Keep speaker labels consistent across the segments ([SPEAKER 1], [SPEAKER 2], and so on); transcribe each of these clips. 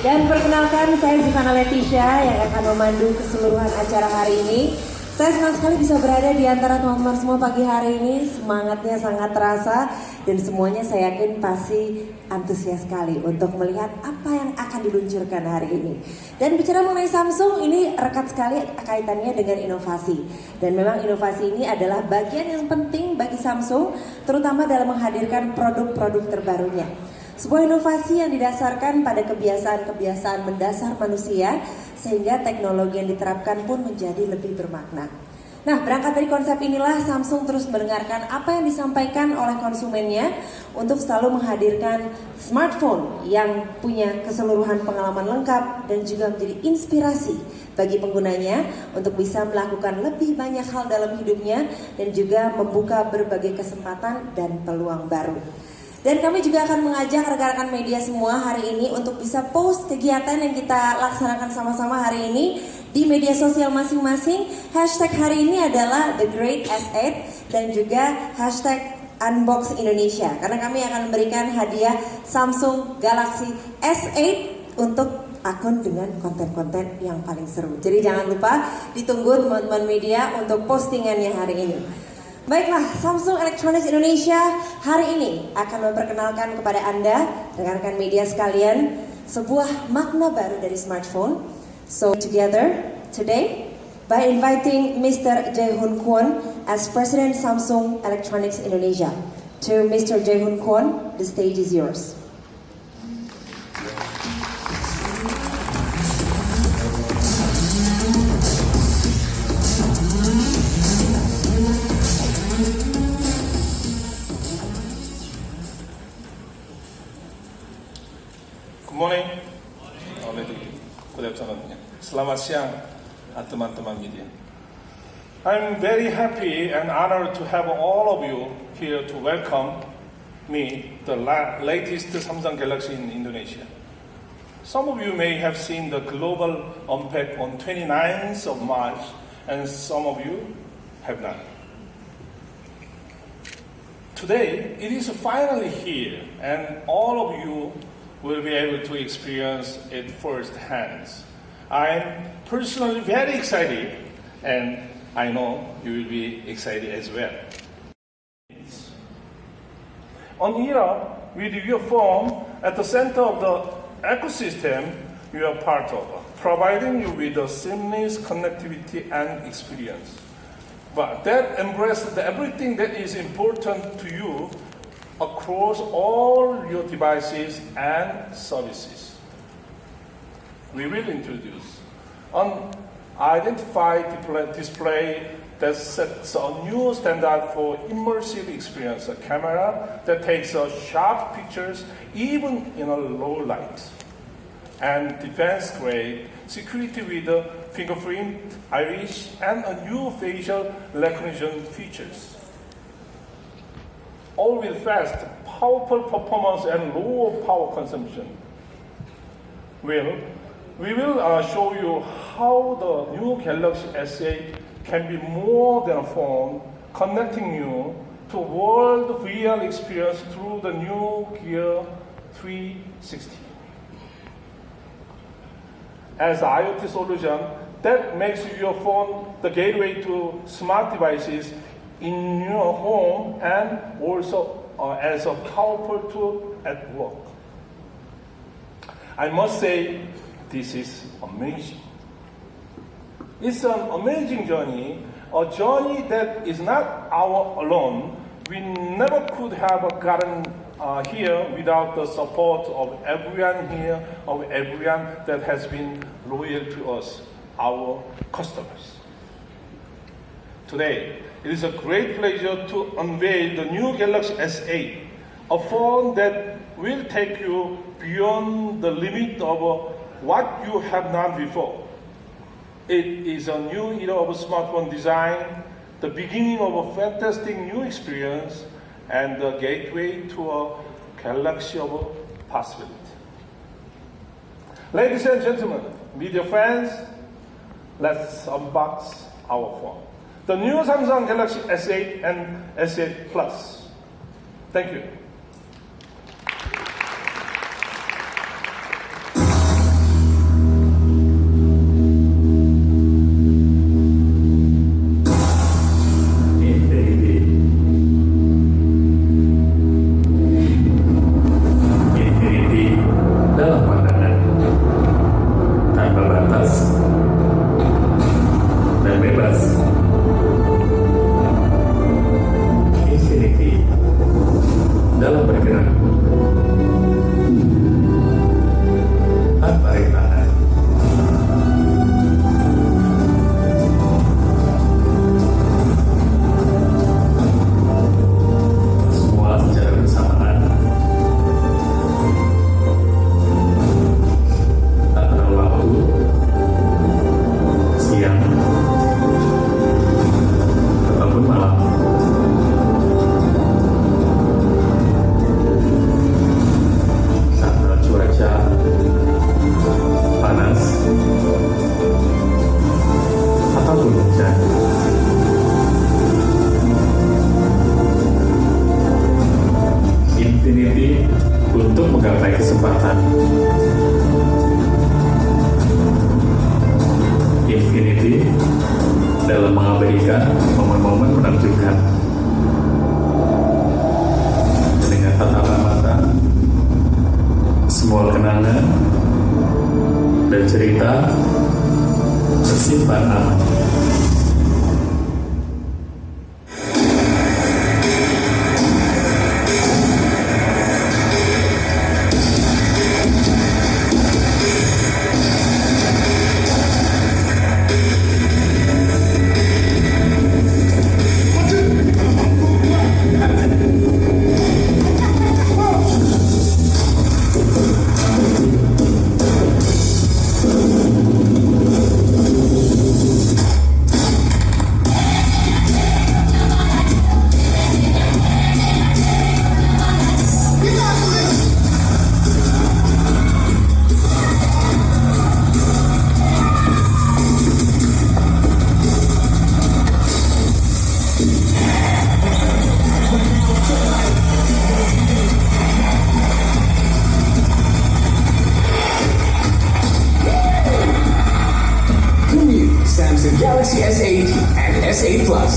[SPEAKER 1] Dan perkenalkan, saya Zivana Leticia yang akan memandu keseluruhan acara hari ini. Saya senang sekali bisa berada di antara teman-teman semua pagi hari ini. Semangatnya sangat terasa dan semuanya saya yakin pasti antusias sekali untuk melihat apa yang akan diluncurkan hari ini. Dan bicara mengenai Samsung, ini rekat sekali kaitannya dengan inovasi. Dan memang inovasi ini adalah bagian yang penting bagi Samsung, terutama dalam menghadirkan produk-produk terbarunya. Sebuah inovasi yang didasarkan pada kebiasaan-kebiasaan mendasar manusia sehingga teknologi yang diterapkan pun menjadi lebih bermakna. Nah, berangkat dari konsep inilah Samsung terus mendengarkan apa yang disampaikan oleh konsumennya untuk selalu menghadirkan smartphone yang punya keseluruhan pengalaman lengkap dan juga menjadi inspirasi bagi penggunanya untuk bisa melakukan lebih banyak hal dalam hidupnya dan juga membuka berbagai kesempatan dan peluang baru. Dan kami juga akan mengajak rekan-rekan media semua hari ini untuk bisa post kegiatan yang kita laksanakan sama-sama hari ini di media sosial masing-masing. Hashtag hari ini adalah The Great S8 dan juga hashtag Unbox Indonesia. Karena kami akan memberikan hadiah Samsung Galaxy S8 untuk akun dengan konten-konten yang paling seru. Jadi jangan lupa ditunggu teman-teman media untuk postingannya hari ini. Baiklah, Samsung Electronics Indonesia hari ini akan memperkenalkan kepada Anda, rekan-rekan media sekalian, sebuah makna baru dari smartphone. So together today, by inviting Mr. Jae-hoon Kwon as President Samsung Electronics Indonesia. To Mr. Jae-hoon Kwon, the stage is yours.
[SPEAKER 2] Good morning, good afternoon. Selamat siang, teman-teman media. I'm very happy and honored to have all of you here to welcome me, the latest Samsung Galaxy in Indonesia. Some of you may have seen the global unpack on 29th of March, and some of you have not. Today, it is finally here, and all of you will be able to experience it firsthand. I'm personally very excited, and I know you will be excited as well. On era, with your phone at the center of the ecosystem you are part of, providing you with a seamless connectivity and experience. But that embraces everything that is important to you across all your devices and services. We will introduce an identified display that sets a new standard for immersive experience, a camera that takes sharp pictures even in a low light, and defense-grade security with a fingerprint, iris, and a new facial recognition features. All with fast, powerful performance and low power consumption. Well, we will show you how the new Galaxy S8 can be more than a phone, connecting you to world real experience through the new Gear 360. As IoT solution that makes your phone the gateway to smart devices in your home and also as a powerful tool at work. I must say, this is amazing. It's an amazing journey, a journey that is not our alone. We never could have gotten here without the support of everyone here, of everyone that has been loyal to us, our customers. Today, it is a great pleasure to unveil the new Galaxy S8, a phone that will take you beyond the limit of what you have known before. It is a new era of smartphone design, the beginning of a fantastic new experience, and the gateway to a galaxy of possibility. Ladies and gentlemen, media friends, let's unbox our phone. The new Samsung Galaxy S8 and S8 Plus. Thank you.
[SPEAKER 3] bercerita tersimpan aman.
[SPEAKER 4] Samsung Galaxy S8 and S8 Plus.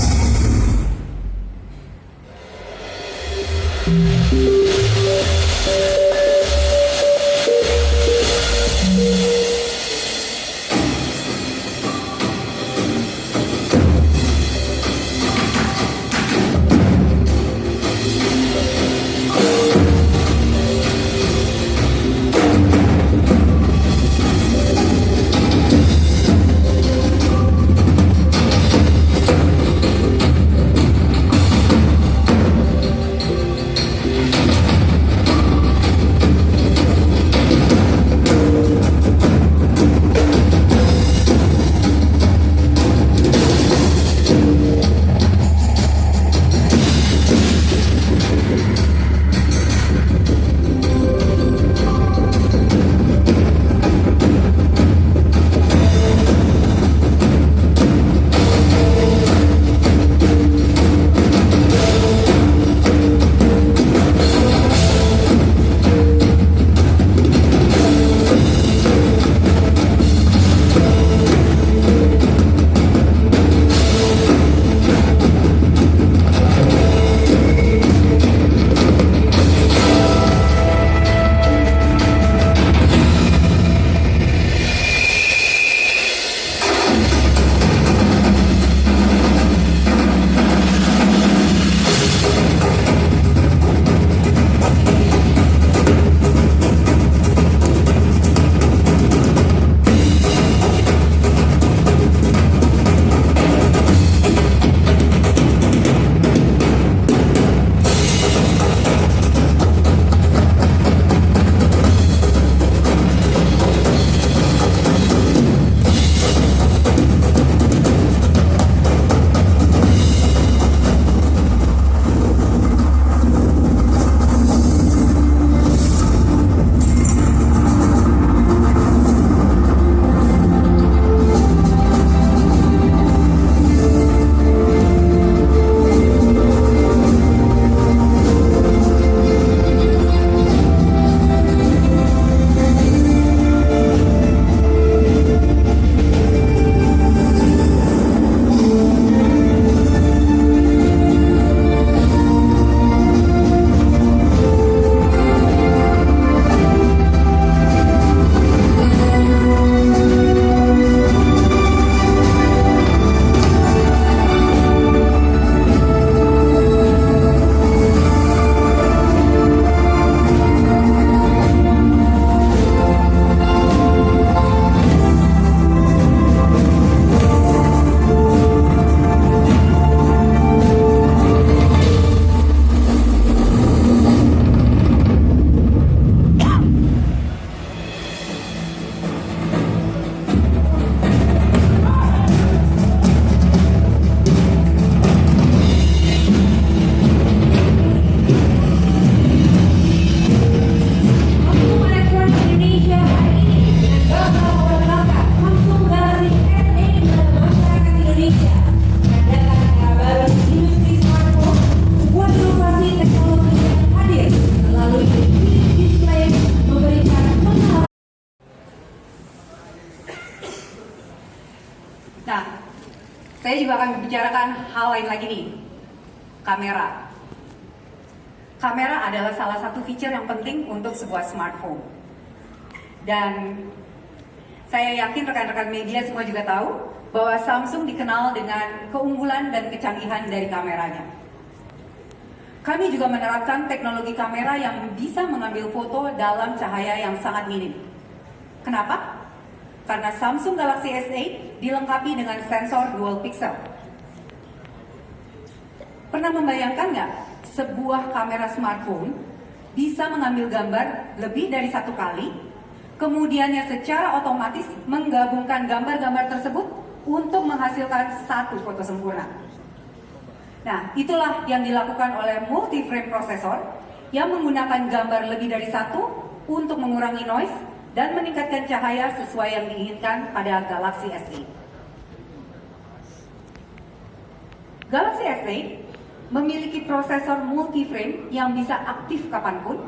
[SPEAKER 5] Nah, saya juga akan membicarakan hal lain lagi nih, kamera. Kamera adalah salah satu fitur yang penting untuk sebuah smartphone. Dan Saya yakin rekan-rekan media semua juga tahu bahwa Samsung dikenal dengan keunggulan dan kecanggihan dari kameranya. Kami juga menerapkan teknologi kamera yang bisa mengambil foto dalam cahaya yang sangat minim. Kenapa? Karena Samsung Galaxy S8 dilengkapi dengan sensor dual pixel. Pernah membayangkan nggak sebuah kamera smartphone bisa mengambil gambar lebih dari satu kali, kemudiannya secara otomatis menggabungkan gambar-gambar tersebut untuk menghasilkan satu foto sempurna. Nah, itulah yang dilakukan oleh multi-frame processor yang menggunakan gambar lebih dari satu untuk mengurangi noise dan meningkatkan cahaya sesuai yang diinginkan pada Galaxy S8. Galaxy S8 memiliki prosesor multi-frame yang bisa aktif kapanpun,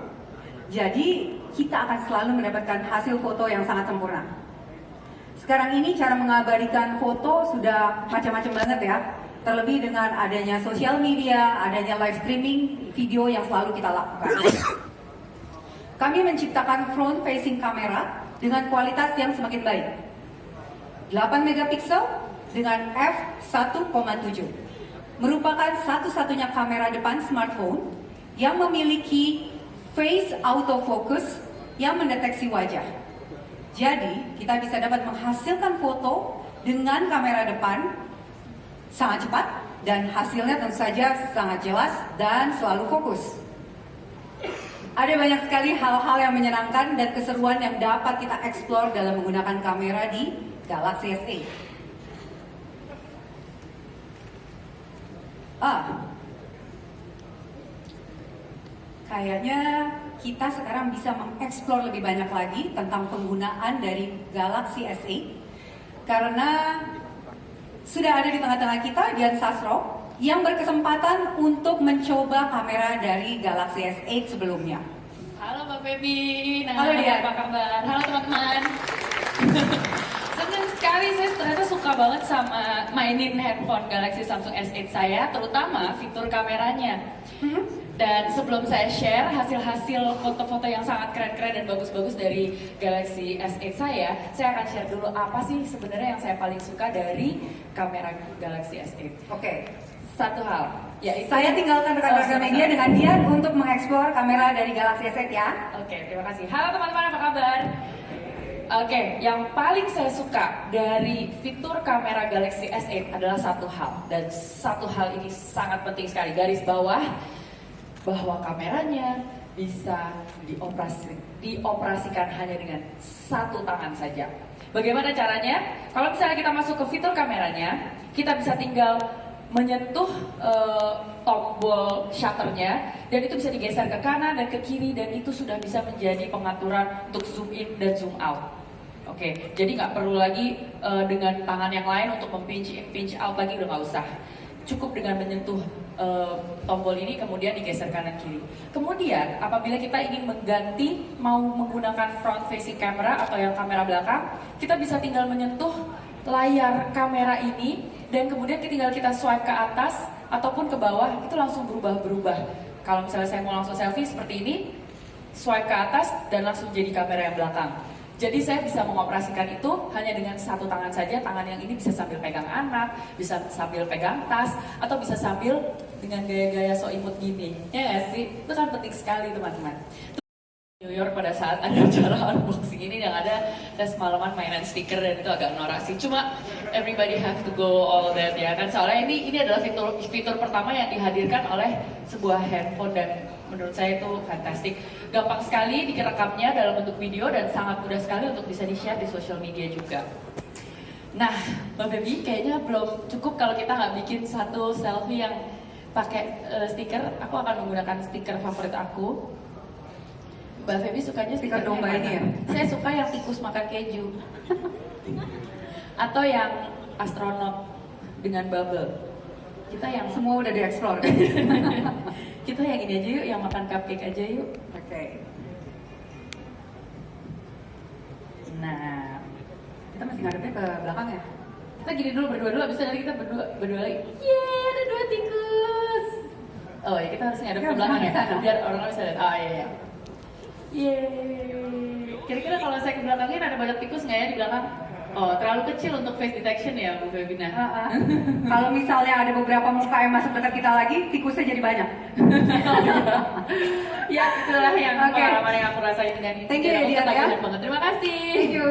[SPEAKER 5] jadi kita akan selalu mendapatkan hasil foto yang sangat sempurna. Sekarang ini cara mengabadikan foto sudah macam-macam banget ya. Terlebih dengan adanya sosial media, adanya live streaming video yang selalu kita lakukan. Kami menciptakan front facing kamera dengan kualitas yang semakin baik. 8 megapiksel dengan f1.7. Merupakan satu-satunya kamera depan smartphone yang memiliki face autofocus yang mendeteksi wajah. Jadi, kita bisa dapat menghasilkan foto dengan kamera depan sangat cepat dan hasilnya tentu saja sangat jelas dan selalu fokus. Ada banyak sekali hal-hal yang menyenangkan dan keseruan yang dapat kita eksplor dalam menggunakan kamera di Galaxy S8. Kayaknya kita sekarang bisa mengeksplor lebih banyak lagi tentang penggunaan dari Galaxy S8 karena sudah ada di tengah-tengah kita Dian Sastro yang berkesempatan untuk mencoba kamera dari Galaxy S8 sebelumnya.
[SPEAKER 6] Halo Mbak Feby,
[SPEAKER 5] Halo, Dian.
[SPEAKER 6] apa kabar? Halo teman-teman. Senang sekali, saya ternyata suka banget sama mainin handphone Galaxy Samsung S8 saya, terutama fitur kameranya. Dan sebelum saya share hasil-hasil foto-foto yang sangat keren-keren dan bagus-bagus dari Galaxy S8 saya akan share dulu apa sih sebenarnya yang saya paling suka dari kamera Galaxy S8.
[SPEAKER 5] Oke.
[SPEAKER 6] Satu hal, yaitu
[SPEAKER 5] Saya tinggalkan rekan-rekan media dengan Dian untuk mengeksplor kamera dari Galaxy S8 ya.
[SPEAKER 6] Oke, terima kasih. Halo teman-teman, apa kabar? Oke, yang paling saya suka dari fitur kamera Galaxy S8 adalah satu hal. Dan satu hal ini sangat penting sekali. Garis bawah, bahwa kameranya bisa dioperasikan hanya dengan satu tangan saja. Bagaimana caranya? Kalau misalnya kita masuk ke fitur kameranya, kita bisa tinggal menyentuh tombol shutternya dan itu bisa digeser ke kanan dan ke kiri dan itu sudah bisa menjadi pengaturan untuk zoom in dan zoom out. Oke, jadi nggak perlu lagi dengan tangan yang lain untuk mempinch in, pinch out lagi, udah nggak usah. Cukup dengan menyentuh tombol ini kemudian digeser kanan kiri. Kemudian apabila kita ingin mengganti mau menggunakan front facing camera atau yang kamera belakang, kita bisa tinggal menyentuh layar kamera ini dan kemudian tinggal kita swipe ke atas ataupun ke bawah, itu langsung berubah-berubah. Kalau misalnya saya mau langsung selfie seperti ini, swipe ke atas dan langsung jadi kamera yang belakang. Jadi saya bisa mengoperasikan itu hanya dengan satu tangan saja. Tangan yang ini bisa sambil pegang anak, bisa sambil pegang tas, atau bisa sambil dengan gaya-gaya so imut gini. Ya nggak sih? Itu kan penting sekali teman-teman. New York pada saat ada acara unboxing ini yang ada saya semalaman mainan stiker dan itu agak norak sih. Cuma everybody have to go all that ya kan. Soalnya ini adalah fitur pertama yang dihadirkan oleh sebuah handphone dan menurut saya itu fantastik. Gampang sekali direkamnya dalam bentuk video dan sangat mudah sekali untuk bisa di-share di social media juga. Nah, Mbak Feby kayaknya belum cukup kalau kita nggak bikin satu selfie yang pakai stiker. Aku akan menggunakan stiker favorit aku. Mbak Feby sukanya stiker
[SPEAKER 5] domba ini ya?
[SPEAKER 6] Saya suka yang tikus makan keju. Atau yang astronot dengan bubble. Kita yang
[SPEAKER 5] Semua udah dieksplor.
[SPEAKER 6] kita yang ini aja yuk, yang makan cupcake aja yuk.
[SPEAKER 5] Oke.
[SPEAKER 6] Nah,
[SPEAKER 5] Kita masih ngadepnya ke belakang ya?
[SPEAKER 6] kita gini dulu berdua dulu, abis itu nanti kita berdua lagi. Yeay, ada dua tikus. Oh ya, kita harus ngadep ke belakang ya, biar orang bisa lihat. Oh iya. Yeay. Kira-kira kalau saya ke belakangin ada banyak tikus nggak ya di belakang? Oh, terlalu kecil untuk face detection ya, Bu Febina.
[SPEAKER 5] Kalau misalnya ada beberapa muka yang masuk dekat kita lagi, tikusnya jadi banyak.
[SPEAKER 6] Ya, itulah yang
[SPEAKER 5] Oke.
[SPEAKER 6] pengalaman yang aku rasain dengan ini.
[SPEAKER 5] Thank you,
[SPEAKER 6] Aku
[SPEAKER 5] Edian,
[SPEAKER 6] kata
[SPEAKER 5] ya.
[SPEAKER 6] banyak banget. Terima kasih.
[SPEAKER 5] Thank you.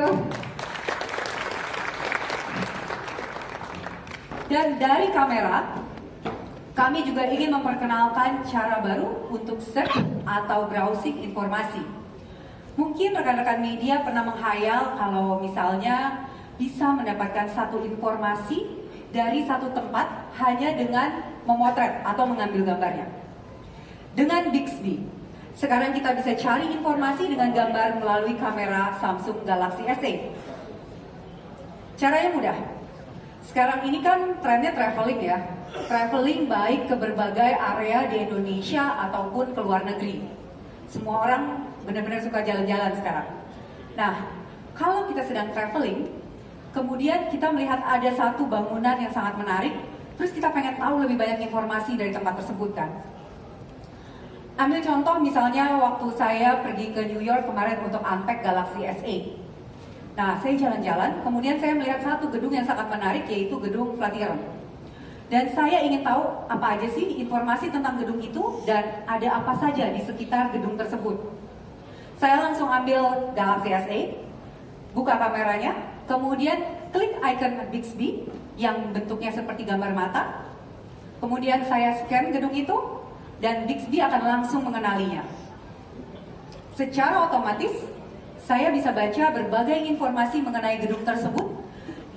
[SPEAKER 5] Dan dari kamera, kami juga ingin memperkenalkan cara baru untuk search atau browsing informasi. Mungkin rekan-rekan media pernah menghayal kalau misalnya bisa mendapatkan satu informasi dari satu tempat hanya dengan memotret atau mengambil gambarnya. Dengan Bixby, sekarang kita bisa cari informasi dengan gambar melalui kamera Samsung Galaxy S8. Caranya mudah. Sekarang ini kan trennya traveling ya. Traveling baik ke berbagai area di Indonesia ataupun ke luar negeri. Semua orang benar-benar suka jalan-jalan sekarang. Nah, kalau kita sedang traveling, kemudian kita melihat ada satu bangunan yang sangat menarik, terus kita pengen tahu lebih banyak informasi dari tempat tersebut kan. Ambil contoh misalnya waktu saya pergi ke New York kemarin untuk unpack Galaxy S8. Nah, saya jalan-jalan, kemudian saya melihat satu gedung yang sangat menarik, yaitu gedung Flatiron. Dan saya ingin tahu apa aja sih informasi tentang gedung itu dan ada apa saja di sekitar gedung tersebut. Saya langsung ambil Galaxy S8, buka kameranya, kemudian klik icon Bixby yang bentuknya seperti gambar mata. Kemudian saya scan gedung itu dan Bixby akan langsung mengenalinya. Secara otomatis, saya bisa baca berbagai informasi mengenai gedung tersebut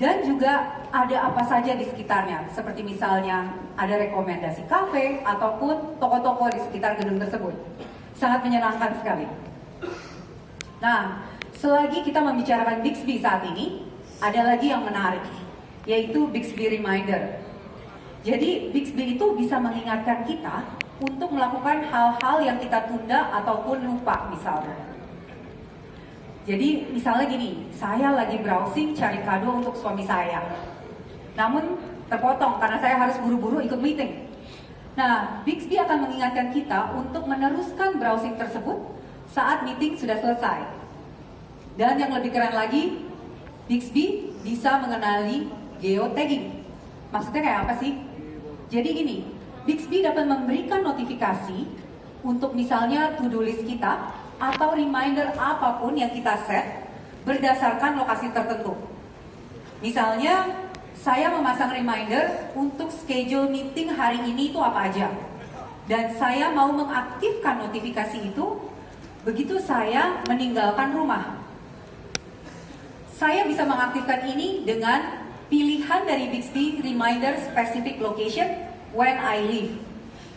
[SPEAKER 5] dan juga ada apa saja di sekitarnya, seperti misalnya ada rekomendasi kafe ataupun toko-toko di sekitar gedung tersebut. Sangat menyenangkan sekali. Nah, selagi kita membicarakan Bixby saat ini, ada lagi yang menarik, yaitu Bixby Reminder. Jadi Bixby itu bisa mengingatkan kita untuk melakukan hal-hal yang kita tunda ataupun lupa misalnya. Jadi misalnya gini, saya lagi browsing cari kado untuk suami saya. Namun terpotong karena saya harus buru-buru ikut meeting. Nah, Bixby akan mengingatkan kita untuk meneruskan browsing tersebut saat meeting sudah selesai. Dan yang lebih keren lagi, Bixby bisa mengenali geotagging. Maksudnya kayak apa sih? Jadi gini, Bixby dapat memberikan notifikasi untuk misalnya to-do list kita atau reminder apapun yang kita set berdasarkan lokasi tertentu. Misalnya, saya memasang reminder untuk schedule meeting hari ini itu apa aja. Dan saya mau mengaktifkan notifikasi itu begitu saya meninggalkan rumah. Saya bisa mengaktifkan ini dengan pilihan dari Bixby Reminder Specific Location when I leave.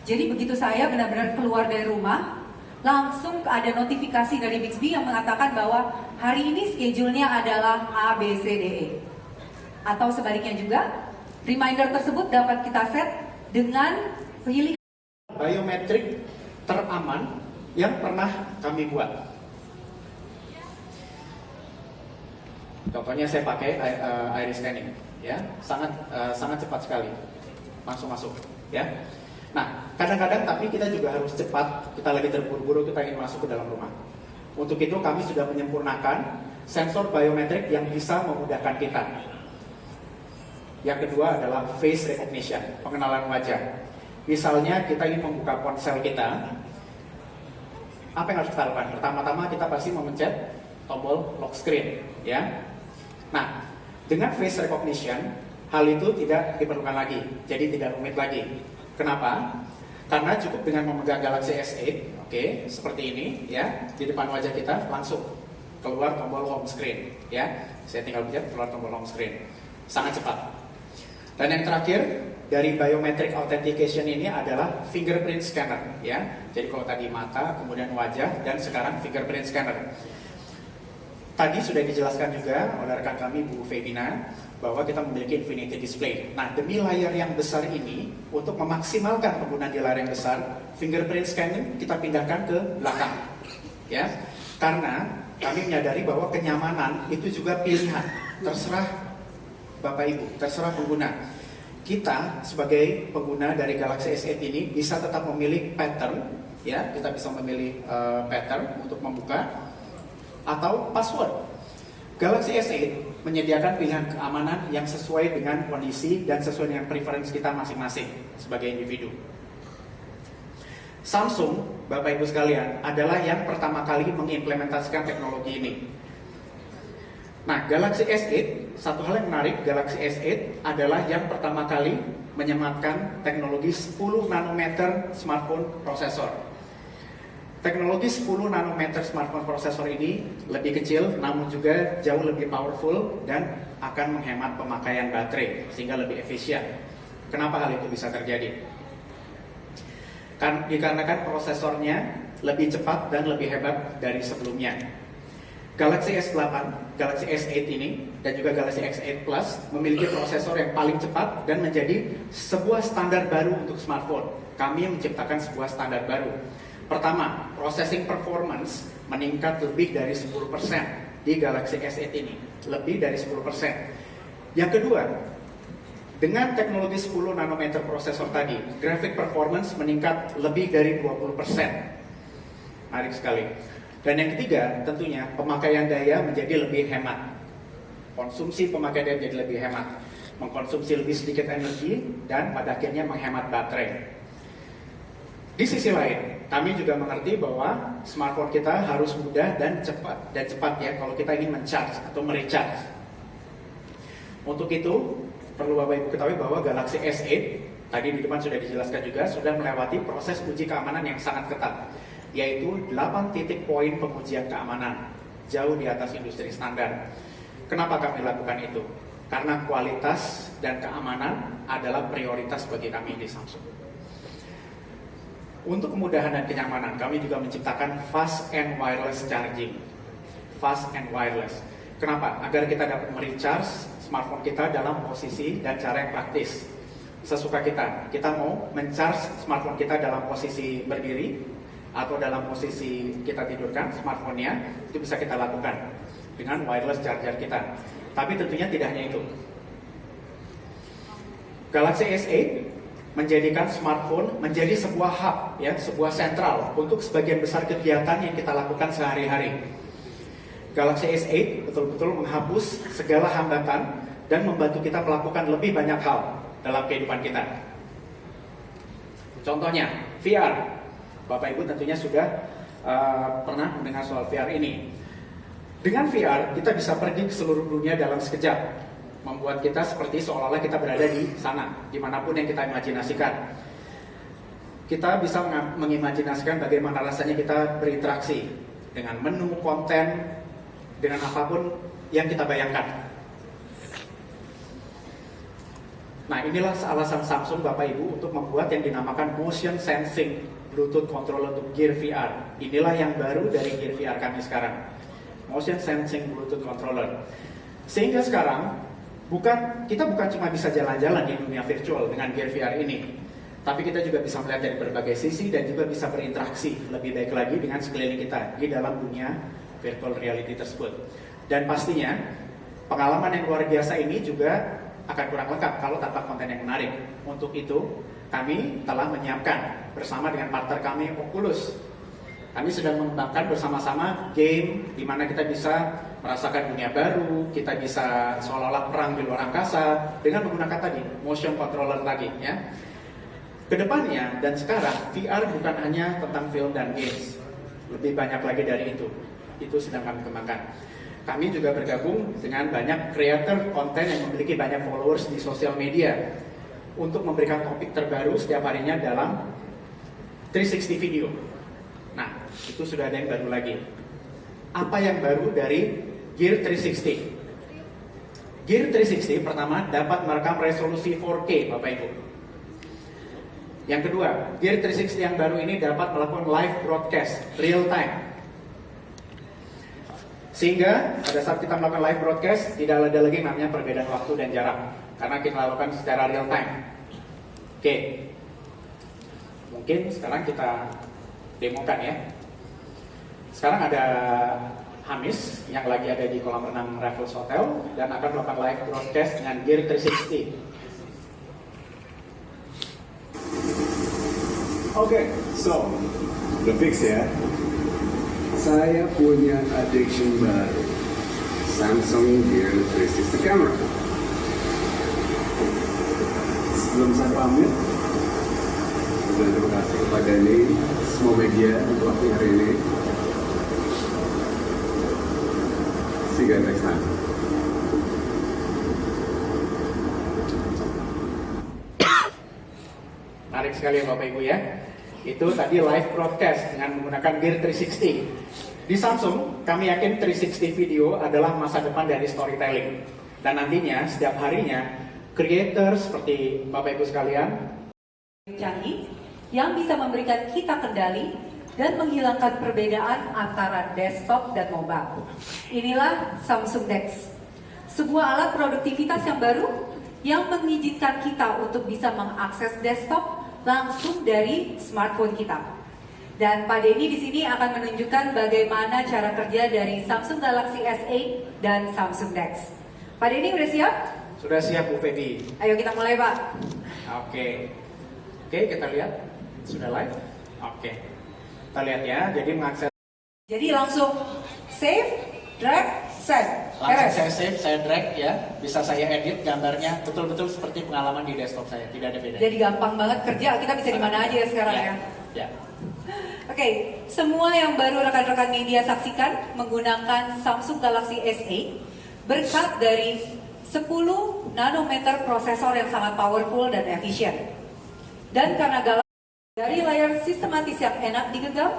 [SPEAKER 5] Jadi begitu saya benar-benar keluar dari rumah, langsung ada notifikasi dari Bixby yang mengatakan bahwa hari ini schedule-nya adalah A, B, C, D, E. Atau sebaliknya juga, reminder tersebut dapat kita set dengan pilihan
[SPEAKER 7] biometrik teraman yang pernah kami buat. Contohnya saya pakai iris scanning, ya, sangat cepat sekali, langsung masuk, ya. Nah, kadang-kadang tapi kita juga harus cepat, kita lagi terburu-buru, kita ingin masuk ke dalam rumah. Untuk itu kami sudah menyempurnakan sensor biometrik yang bisa memudahkan kita. Yang kedua adalah face recognition, pengenalan wajah. Misalnya kita ingin membuka ponsel kita, apa yang harus kita lakukan? Pertama-tama kita pasti memencet tombol lock screen, ya. Nah, dengan face recognition, hal itu tidak diperlukan lagi, jadi tidak rumit lagi. Kenapa? Karena cukup dengan memegang Galaxy S8, oke, seperti ini, ya, di depan wajah kita langsung keluar tombol home screen, ya. Saya tinggal pencet keluar tombol home screen, sangat cepat. Dan yang terakhir dari biometric authentication ini adalah fingerprint scanner, ya. Jadi kalau tadi mata, kemudian wajah, dan sekarang fingerprint scanner. Tadi sudah dijelaskan juga oleh rekan kami Bu Febina bahwa kita memiliki infinity display. Nah, demi layar yang besar ini, untuk memaksimalkan penggunaan di layar yang besar, fingerprint scanning kita pindahkan ke belakang, ya. Karena kami menyadari bahwa kenyamanan itu juga pilihan, terserah Bapak Ibu, terserah pengguna. Kita sebagai pengguna dari Galaxy S8 ini bisa tetap memilih pattern, ya, kita bisa memilih pattern untuk membuka. atau password. Galaxy S8 menyediakan pilihan keamanan yang sesuai dengan kondisi dan sesuai dengan preference kita masing-masing sebagai individu. Samsung, Bapak Ibu sekalian, adalah yang pertama kali mengimplementasikan teknologi ini. Nah, Galaxy S8, satu hal yang menarik, Galaxy S8 adalah yang pertama kali menyematkan teknologi 10 nanometer smartphone prosesor. Teknologi 10 nanometer smartphone prosesor ini lebih kecil, namun juga jauh lebih powerful dan akan menghemat pemakaian baterai, sehingga lebih efisien. Kenapa hal itu bisa terjadi? Dikarenakan prosesornya lebih cepat dan lebih hebat dari sebelumnya. Galaxy S8, Galaxy S8 ini, dan juga Galaxy S8 Plus memiliki prosesor yang paling cepat dan menjadi sebuah standar baru untuk smartphone. Kami menciptakan sebuah standar baru. Pertama, processing performance meningkat lebih dari 10% di Galaxy S8 ini. Lebih dari 10%. Yang kedua, dengan teknologi 10 nanometer prosesor tadi, graphic performance meningkat lebih dari 20%. Menarik sekali. Dan yang ketiga, tentunya pemakaian daya menjadi lebih hemat. Konsumsi pemakaian daya menjadi lebih hemat. Mengkonsumsi lebih sedikit energi dan pada akhirnya menghemat baterai. Di sisi lain, kami juga mengerti bahwa smartphone kita harus mudah dan cepat ya kalau kita ingin men-charge atau merecharge. Untuk itu, perlu Bapak Ibu ketahui bahwa Galaxy S8 tadi di depan sudah dijelaskan juga sudah melewati proses uji keamanan yang sangat ketat, yaitu 8 titik poin pengujian keamanan, jauh di atas industri standar. Kenapa kami lakukan itu? Karena kualitas dan keamanan adalah prioritas bagi kami di Samsung. Untuk kemudahan dan kenyamanan, kami juga menciptakan fast and wireless charging. Fast and wireless. Kenapa? Agar kita dapat merecharge smartphone kita dalam posisi dan cara yang praktis. Sesuka kita. Kita mau men-charge smartphone kita dalam posisi berdiri atau dalam posisi kita tidurkan smartphone-nya, itu bisa kita lakukan dengan wireless charger kita. Tapi tentunya tidak hanya itu. Galaxy S8 menjadikan smartphone menjadi sebuah hub, ya, sebuah sentral untuk sebagian besar kegiatan yang kita lakukan sehari-hari. Galaxy S8 betul-betul menghapus segala hambatan dan membantu kita melakukan lebih banyak hal dalam kehidupan kita. Contohnya, VR. Bapak Ibu tentunya sudah pernah mendengar soal VR ini. Dengan VR, kita bisa pergi ke seluruh dunia dalam sekejap. Membuat kita seperti seolah-olah kita berada di sana, dimanapun yang kita imajinasikan. Kita bisa mengimajinasikan bagaimana rasanya kita berinteraksi dengan menu, konten, dengan apapun yang kita bayangkan. Nah, inilah alasan Samsung Bapak Ibu untuk membuat yang dinamakan motion sensing Bluetooth controller untuk Gear VR. Inilah yang baru dari Gear VR kami sekarang. Motion sensing Bluetooth controller. Sehingga sekarang kita bukan cuma bisa jalan-jalan di dunia virtual dengan Gear VR ini, tapi kita juga bisa melihat dari berbagai sisi dan juga bisa berinteraksi lebih baik lagi dengan sekeliling kita di dalam dunia virtual reality tersebut. Dan pastinya pengalaman yang luar biasa ini juga akan kurang lengkap kalau tanpa konten yang menarik. Untuk itu, kami telah menyiapkan bersama dengan partner kami Oculus. Kami sedang mengembangkan bersama-sama game di mana kita bisa merasakan dunia baru, kita bisa seolah-olah perang di luar angkasa dengan menggunakan tadi motion controller tadi, ya. Kedepannya dan sekarang VR bukan hanya tentang film dan games, lebih banyak lagi dari itu. Itu sedang kami kembangkan. Kami juga bergabung dengan banyak creator konten yang memiliki banyak followers di sosial media untuk memberikan topik terbaru setiap harinya dalam 360 video. Nah, itu sudah ada yang baru lagi. Apa yang baru dari Gear 360? Gear 360 pertama dapat merekam resolusi 4K, Bapak Ibu. Yang kedua, Gear 360 yang baru ini dapat melakukan live broadcast real time. Sehingga pada saat kita melakukan live broadcast tidak ada lagi namanya perbedaan waktu dan jarak, karena kita lakukan secara real time. Oke. Mungkin sekarang kita demokan ya. Sekarang ada Hamis yang lagi ada di kolam renang Raffles Hotel dan akan melakukan live broadcast dengan Gear 360.
[SPEAKER 8] Okay, so the fix here.
[SPEAKER 4] Saya punya addiction baru, Samsung Gear 360 Camera. Sebelum saya pamit, terima kasih kepada ini semua media untuk waktu hari ini. See you guys next time.
[SPEAKER 7] Menarik sekali ya Bapak Ibu ya. Itu tadi live broadcast dengan menggunakan Gear 360. Di Samsung, kami yakin 360 video adalah masa depan dari storytelling. Dan nantinya, setiap harinya, creator seperti Bapak Ibu sekalian
[SPEAKER 5] canggih yang bisa memberikan kita kendali dan menghilangkan perbedaan antara desktop dan mobile. Inilah Samsung DeX, sebuah alat produktivitas yang baru yang mengizinkan kita untuk bisa mengakses desktop langsung dari smartphone kita. Dan Pak Denny di sini akan menunjukkan bagaimana cara kerja dari Samsung Galaxy S8 dan Samsung DeX. Pak Denny udah siap?
[SPEAKER 7] sudah siap Bu Feby.
[SPEAKER 5] Ayo kita mulai Pak.
[SPEAKER 7] Oke, kita lihat sudah live. Oke, kita lihat ya. Jadi mengakses.
[SPEAKER 5] Jadi langsung save, drag, send.
[SPEAKER 7] Langsung
[SPEAKER 5] Beres.
[SPEAKER 7] saya save, saya drag ya. Bisa saya edit gambarnya betul-betul seperti pengalaman di desktop saya. Tidak ada bedanya.
[SPEAKER 5] Jadi gampang banget kerja, kita bisa di mana aja ya sekarang ya.
[SPEAKER 7] Ya.
[SPEAKER 5] Oke, semua yang baru rekan-rekan media saksikan menggunakan Samsung Galaxy S8 berkat dari 10 nanometer prosesor yang sangat powerful dan efisien. Dan karena Galaxy dari layar sistematis yang enak digenggam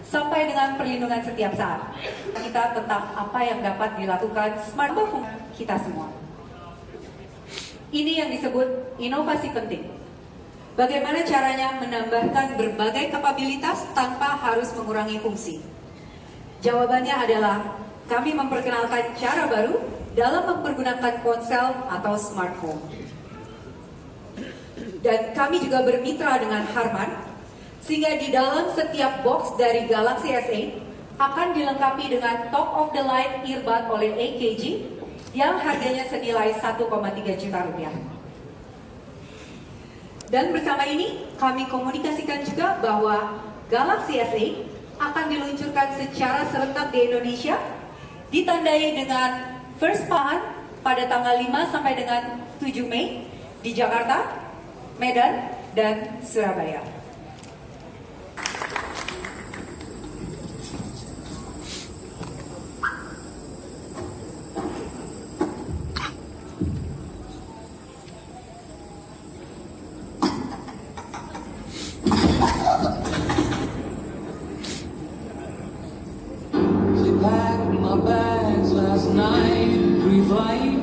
[SPEAKER 5] sampai dengan perlindungan setiap saat. Kita tentang apa yang dapat dilakukan smartphone kita semua. Ini yang disebut inovasi penting. Bagaimana caranya menambahkan berbagai kapabilitas tanpa harus mengurangi fungsi? Jawabannya adalah kami memperkenalkan cara baru dalam mempergunakan ponsel atau smartphone. Dan kami juga bermitra dengan Harman, sehingga di dalam setiap box dari Galaxy S8 akan dilengkapi dengan top of the line earbud oleh AKG yang harganya senilai 1,3 juta rupiah. Dan bersama ini kami komunikasikan juga bahwa Galaxy S8 akan diluncurkan secara serentak di Indonesia, ditandai dengan first pahan pada tanggal 5 sampai dengan 7 Mei di Jakarta, Medan, dan Surabaya.
[SPEAKER 8] She packed my bags last night, pre-flight.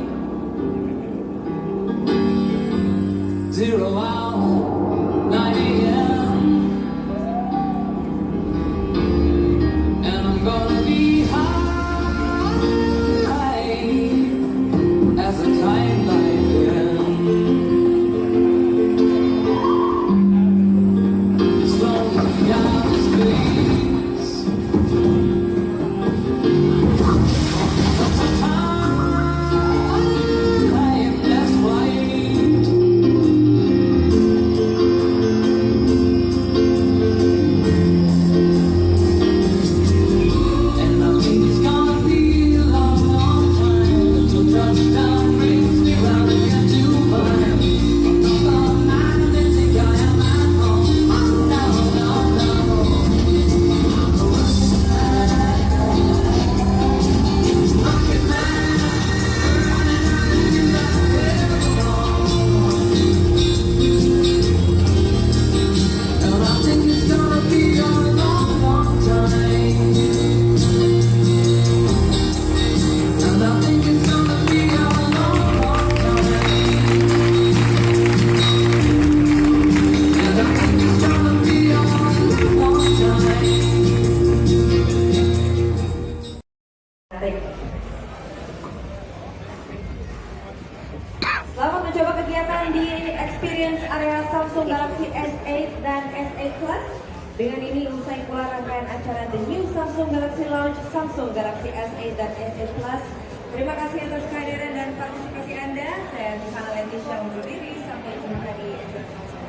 [SPEAKER 8] 0 hour, 9 a.m. And I'm gonna be high as a kite by then. It's lonely down the streets.
[SPEAKER 1] Selamat mencoba kegiatan di Experience Area Samsung Galaxy S8 dan S8 Plus. Dengan ini usai pula rangkaian acara The New Samsung Galaxy Launch Samsung Galaxy S8 dan S8 Plus. Terima kasih atas kehadiran dan partisipasi Anda. Saya Rifana Leticia undur diri. Sampai jumpa di Experience Samsung.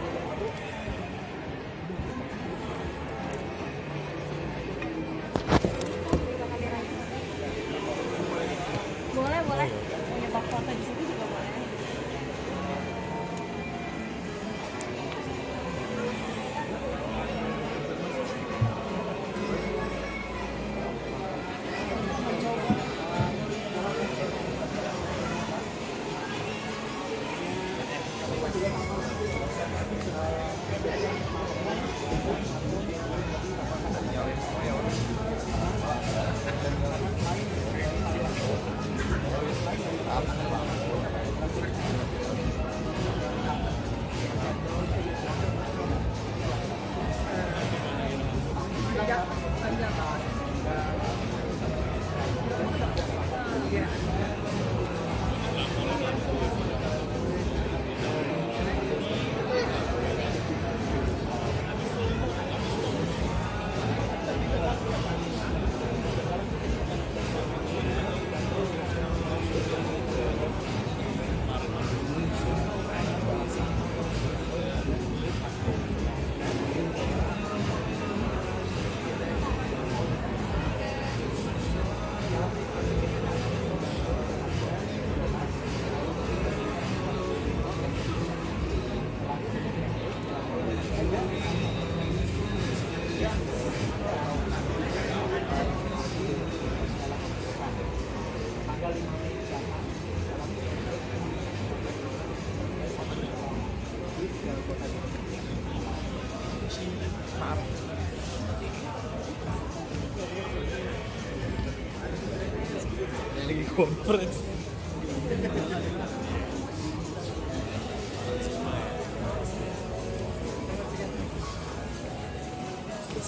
[SPEAKER 9] Lagi conference.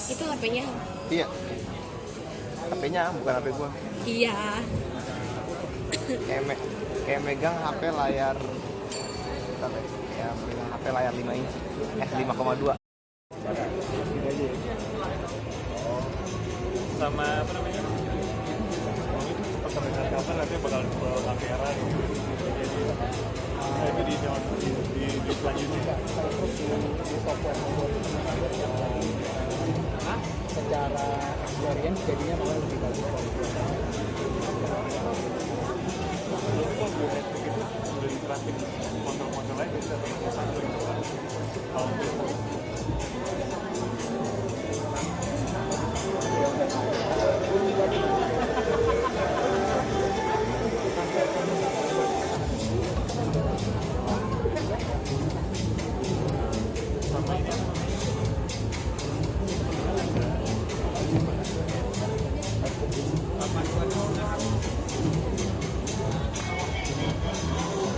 [SPEAKER 10] Itu HP-nya?
[SPEAKER 9] Iya. HP-nya bukan HP gua.
[SPEAKER 10] Iya.
[SPEAKER 9] Kayak megang HP layar ya megang HP layar 5 inci. 5,2. Sama apa namanya? Pertandingan kapan nanti bakal bawa kamera gitu. Jadi di selanjutnya. Secara experience jadinya malah lebih bagus. Udah diterapin kontrol-kontrol lain bisa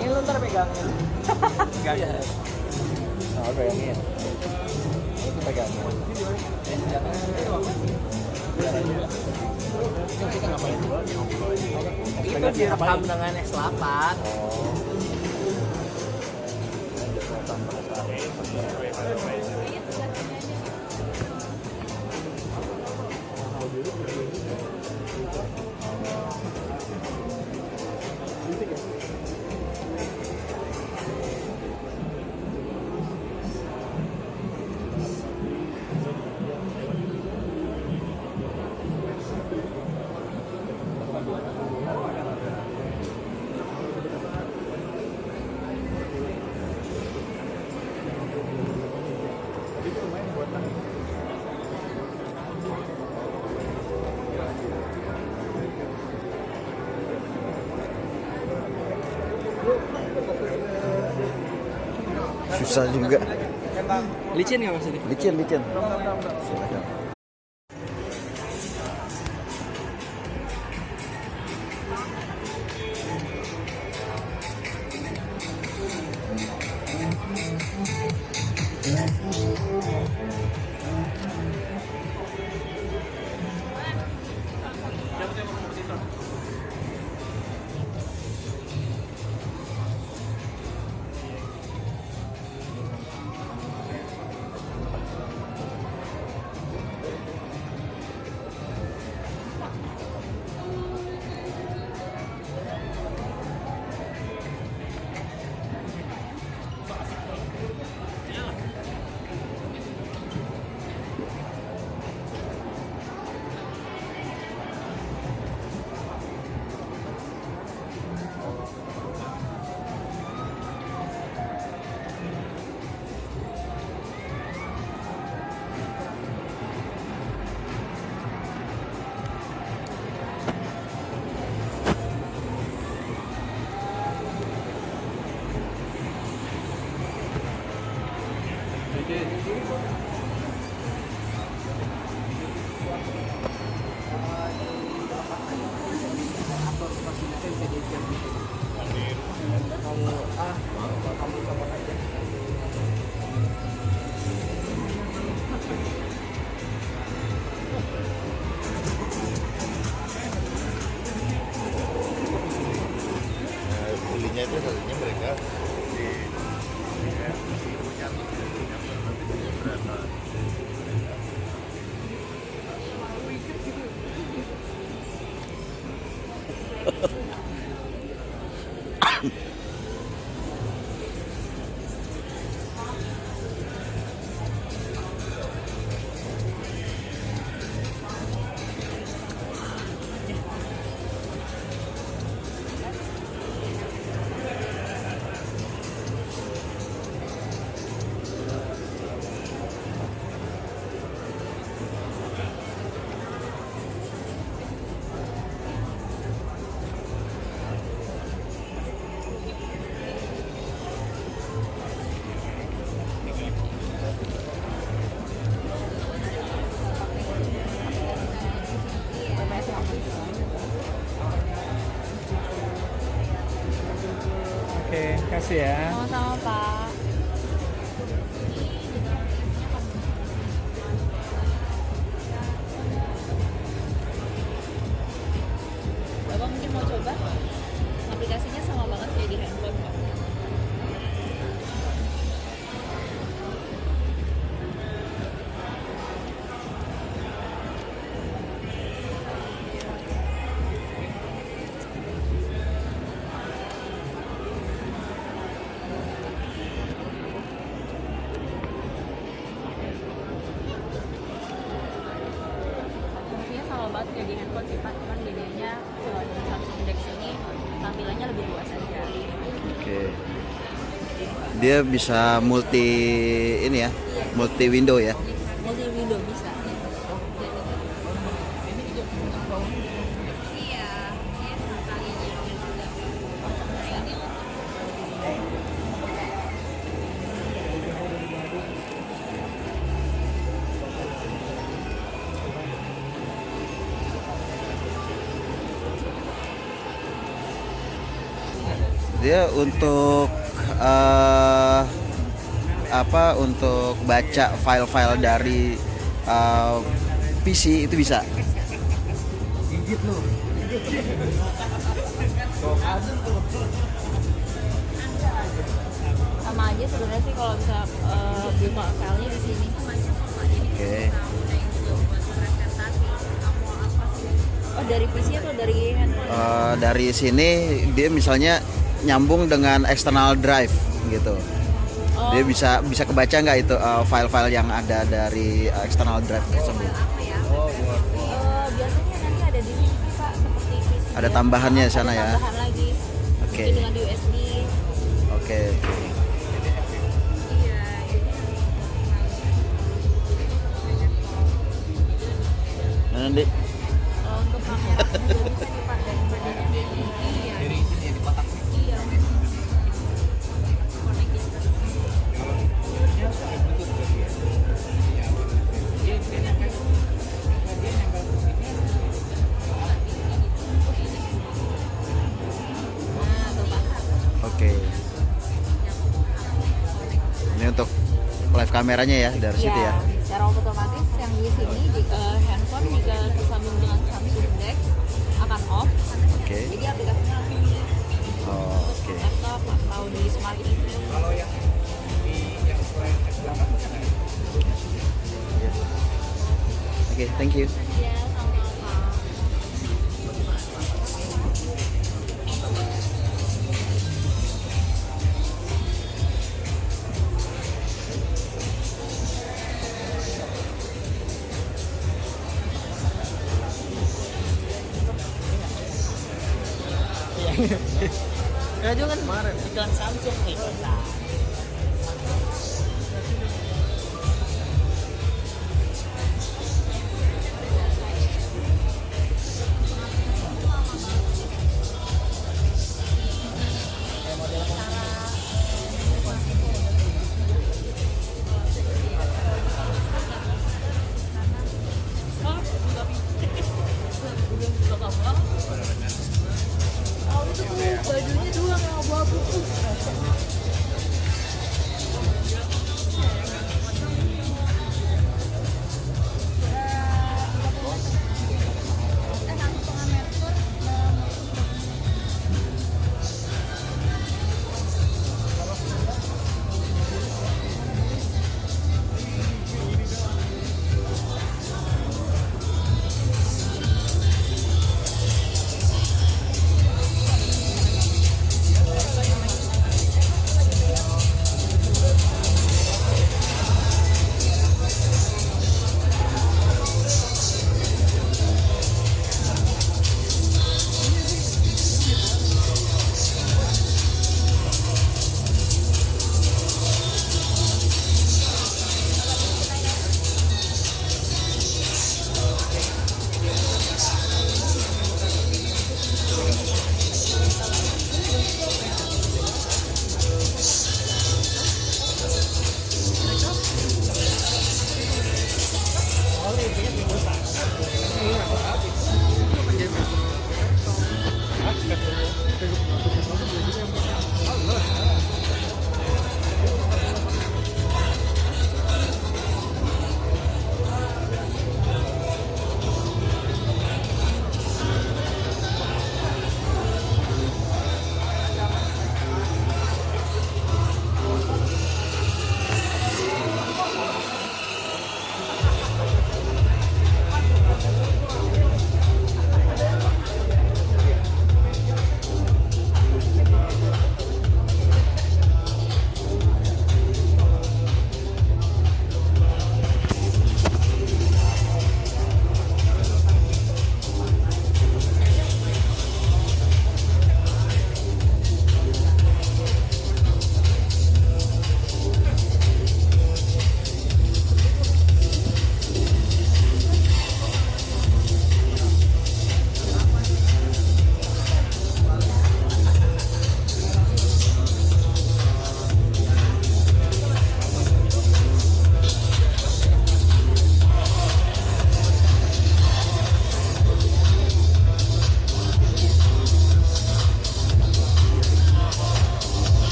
[SPEAKER 9] ini lu ntar pegangin. Enggak ya. Oh, pegangin. Itu pegangin. Kita ngapain? Itu direkam dengan S8. Susah juga. Licin nggak maksudnya? Licin.
[SPEAKER 11] Belinya itu satunya mereka di
[SPEAKER 9] Oke, kasih ya.
[SPEAKER 10] Sama-sama Pak. Bapak mungkin mau coba? Aplikasinya sama banget kayak di handphone Pak. Fungsinya sama banget kayak di handphone sih Pak, cuman bedanya kalau di Samsung Dex ini tampilannya lebih luas aja.
[SPEAKER 11] Oke. Dia bisa multi ini ya, multi window ya.
[SPEAKER 10] Multi window bisa. Iya.
[SPEAKER 11] Dia untuk untuk baca file-file dari PC itu bisa.
[SPEAKER 9] Gigit lu.
[SPEAKER 10] Sama aja sebenarnya sih kalau bisa buka filenya di sini.
[SPEAKER 11] Oke.
[SPEAKER 10] Oh dari PC atau dari handphone?
[SPEAKER 11] Dari sini dia misalnya nyambung dengan external drive gitu.
[SPEAKER 10] Oh.
[SPEAKER 11] Dia bisa kebaca nggak itu file-file yang ada dari external drive tersebut?
[SPEAKER 10] Biasanya nanti ada di sini Pak, seperti PC.
[SPEAKER 11] Ada tambahannya di sana ya?
[SPEAKER 10] Tambahan lagi.
[SPEAKER 11] Oke.
[SPEAKER 10] Mungkin dengan USB.
[SPEAKER 11] Oke.
[SPEAKER 10] Iya.
[SPEAKER 11] Nanti
[SPEAKER 10] Untuk kamera juga bisa nih Pak dari badannya ini. Iya. Dari sini di kotak. Iya.
[SPEAKER 11] Oke. Ini untuk live kameranya ya dari situ ya.
[SPEAKER 10] Secara otomatis yang di sini handphone jika tersambung dengan Samsung Dex akan off.
[SPEAKER 11] Oke.
[SPEAKER 10] Jadi aplikasinya langsung di
[SPEAKER 11] Oke.
[SPEAKER 10] laptop atau di smart TV.
[SPEAKER 7] Kalau yang di yang selain S8
[SPEAKER 11] Oke, thank you.
[SPEAKER 10] Ya, sama-sama.
[SPEAKER 9] Ya juga kan kemarin iklan Samsung nih.